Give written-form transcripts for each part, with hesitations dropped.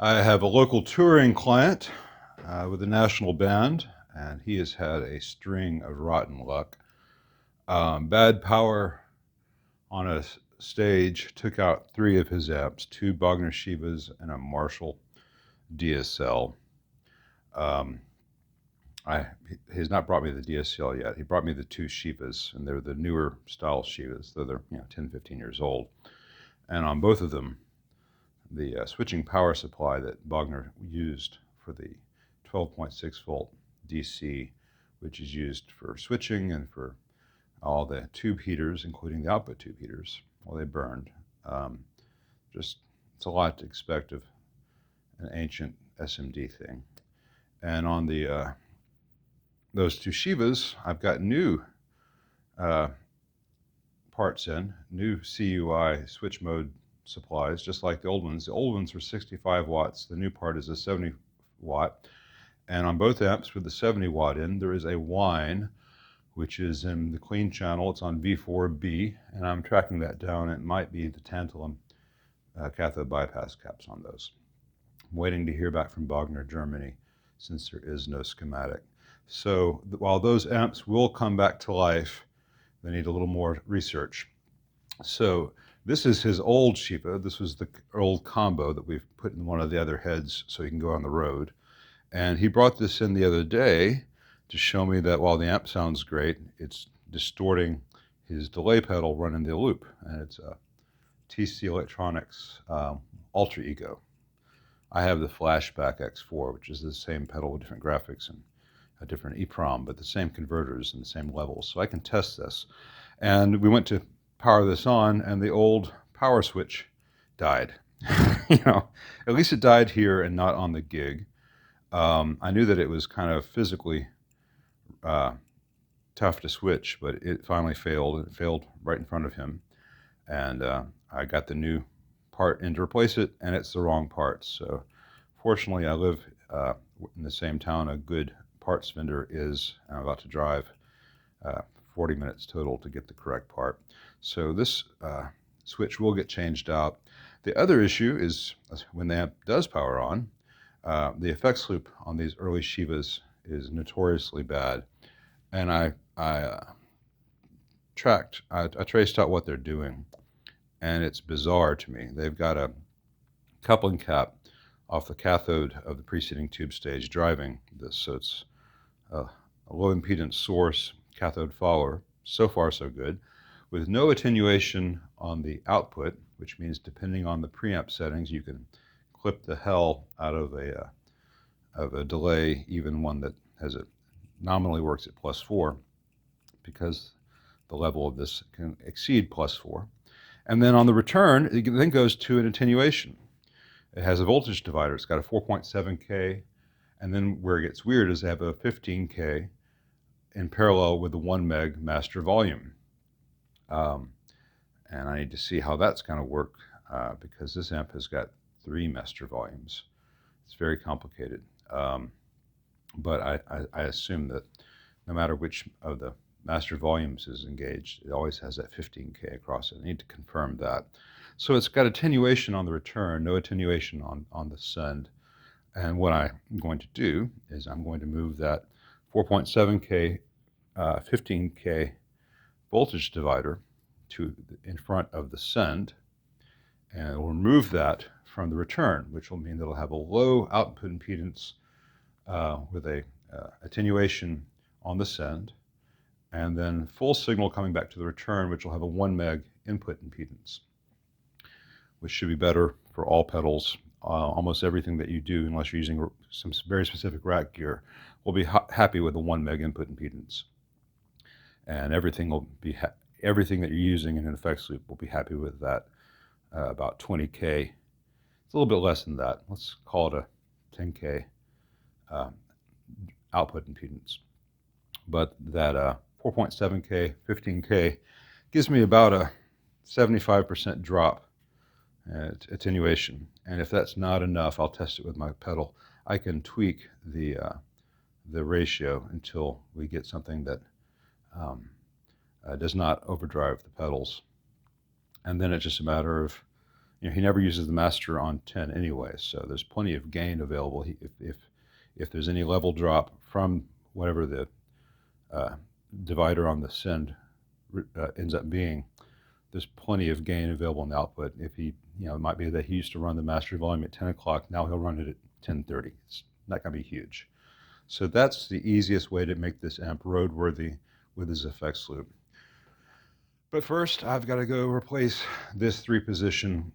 I have a local touring client with a national band, and he has had a string of rotten luck. Bad power on a stage took out three of his amps, two Bogner Shivas and a Marshall DSL. Um, he has not brought me the DSL yet. He brought me the two Shivas, and they're the newer style Shivas. They're 10, 15 years old. And on both of them, the switching power supply that Bogner used for the 12.6 volt DC, which is used for switching and for all the tube heaters, including the output tube heaters, well, they burned. Um, just, it's a lot to expect of an ancient SMD thing. And on the those two Shivas, I've got new uh, parts in, new CUI switch mode supplies, just like the old ones. The old ones were 65 watts. The new part is a 70 watt. And on both amps with the 70 watt in, there is a whine, which is in the clean channel. It's on V4B, and I'm tracking that down. It might be the tantalum cathode bypass caps on those. I'm waiting to hear back from Bogner, Germany, since there is no schematic. So while those amps will come back to life, they need a little more research. So this is his old Shiva. This was the old combo that we've put in one of the other heads so he can go on the road. And he brought this in the other day to show me that while the amp sounds great, it's distorting his delay pedal running the loop. And it's a TC Electronics Ultra Ego. I have the Flashback X4, which is the same pedal with different graphics and a different EEPROM, but the same converters and the same levels. So I can test this. And we went to power this on, and the old power switch died. At least it died here and not on the gig. I knew that it was kind of physically tough to switch, but it finally failed. It failed right in front of him. And I got the new part in to replace it, and it's the wrong part. So fortunately, I live in the same town a good parts vendor is. I'm about to drive 40 minutes total to get the correct part. So this switch will get changed out. The other issue is when the amp does power on, the effects loop on these early Shivas is notoriously bad. And I traced out what they're doing, and it's bizarre to me. They've got a coupling cap off the cathode of the preceding tube stage driving this. So it's a low impedance source cathode follower. So far, so good. With no attenuation on the output, which means depending on the preamp settings, you can clip the hell out of a delay, even one that has it nominally works at +4, because the level of this can exceed +4. And then on the return, it then goes to an attenuation. It has a voltage divider. It's got a 4.7K, and then where it gets weird is they have a 15K in parallel with the 1 meg master volume. And I need to see how that's going to work because this amp has got 3 master volumes. It's very complicated. But I assume that no matter which of the master volumes is engaged, it always has that 15K across it. I need to confirm that. So it's got attenuation on the return, no attenuation on the send. And what I'm going to do is I'm going to move that 4.7K, 15K voltage divider to in front of the send, and we'll remove that from the return, which will mean that it'll have a low output impedance with a attenuation on the send, and then full signal coming back to the return, which will have a 1 meg input impedance, which should be better for all pedals. Almost everything that you do, unless you're using some very specific rack gear, will be happy with a 1 meg input impedance. And everything everything that you're using in an effects loop will be happy with that, about 20K. It's a little bit less than that. Let's call it a 10K output impedance. But that 4.7K, 15K gives me about a 75% drop attenuation. And if that's not enough, I'll test it with my pedal. I can tweak the ratio until we get something that does not overdrive the pedals. And then it's just a matter of, he never uses the master on 10 anyway, so there's plenty of gain available. If there's any level drop from whatever the divider on the send ends up being, there's plenty of gain available in the output. If he, it might be that he used to run the master volume at 10 o'clock, now he'll run it at 10:30. It's not going to be huge. So that's the easiest way to make this amp roadworthy with his effects loop. But first, I've got to go replace this 3-position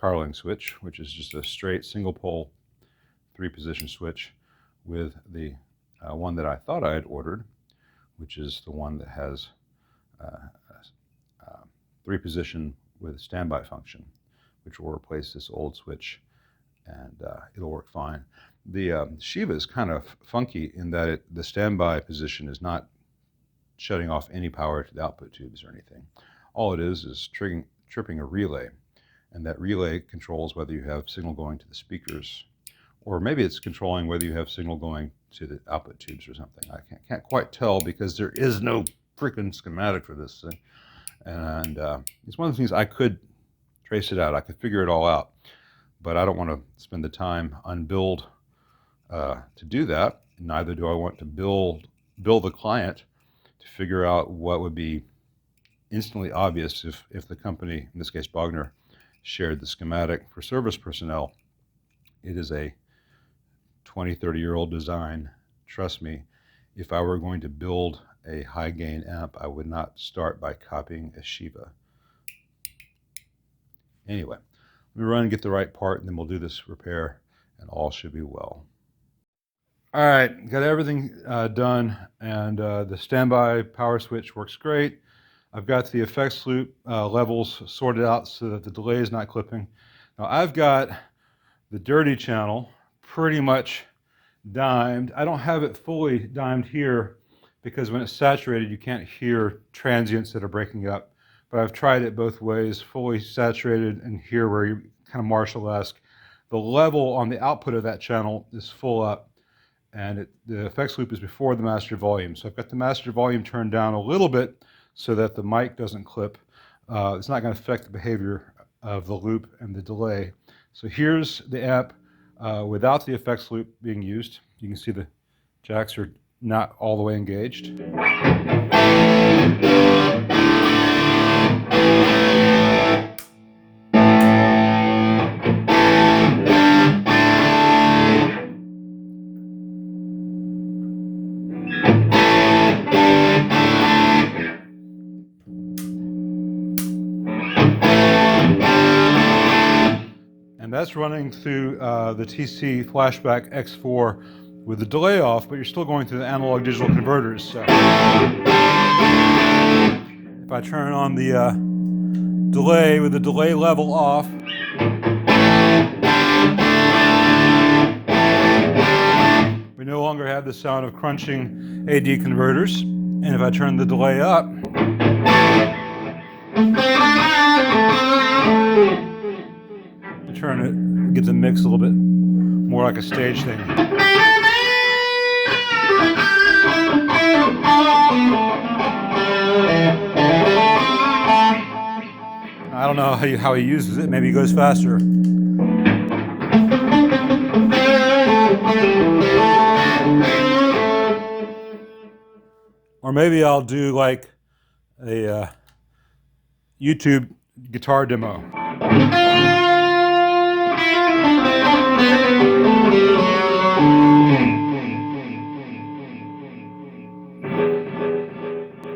Carling switch, which is just a straight single pole 3-position switch, with the one that I thought I had ordered, which is the one that has 3-position with a standby function, which will replace this old switch, and it'll work fine. The Shiva is kind of funky in that the standby position is not shutting off any power to the output tubes or anything. All it is tripping a relay, and that relay controls whether you have signal going to the speakers, or maybe it's controlling whether you have signal going to the output tubes or something. I can't quite tell because there is no freaking schematic for this thing. And it's one of the things I could trace it out. I could figure it all out, but I don't want to spend the time unbilled to do that. Neither do I want to bill the client to figure out what would be instantly obvious if the company, in this case Bogner, shared the schematic for service personnel. It is a 20, 30-year-old design. Trust me, if I were going to build a high gain amp, I would not start by copying a Shiva. Anyway, let me run and get the right part, and then we'll do this repair, and all should be well. All right, got everything done, and the standby power switch works great. I've got the effects loop levels sorted out so that the delay is not clipping. Now I've got the dirty channel pretty much dimed. I don't have it fully dimed here because when it's saturated you can't hear transients that are breaking up. But I've tried it both ways, fully saturated and here where you're kind of Marshall-esque. The level on the output of that channel is full up, and the effects loop is before the master volume. So I've got the master volume turned down a little bit so that the mic doesn't clip. It's not going to affect the behavior of the loop and the delay. So here's the amp without the effects loop being used. You can see the jacks are not all the way engaged. And that's running through the TC Flashback X4 with the delay off, but you're still going through the analog digital converters. So if I turn on the delay with the delay level off, we no longer have the sound of crunching AD converters. And if I turn the delay up, turn it, get the mix a little bit more like a stage thing. I don't know how he uses it. Maybe he goes faster. Or maybe I'll do like a YouTube guitar demo.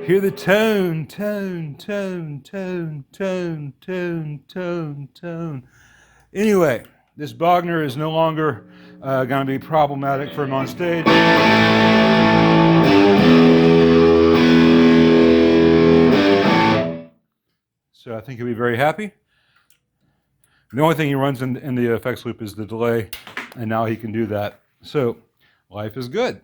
Hear the tone, tone, tone, tone, tone, tone, tone, tone. Anyway, this Bogner is no longer going to be problematic for him on stage. So I think he'll be very happy. The only thing he runs in the effects loop is the delay, and now he can do that. So life is good.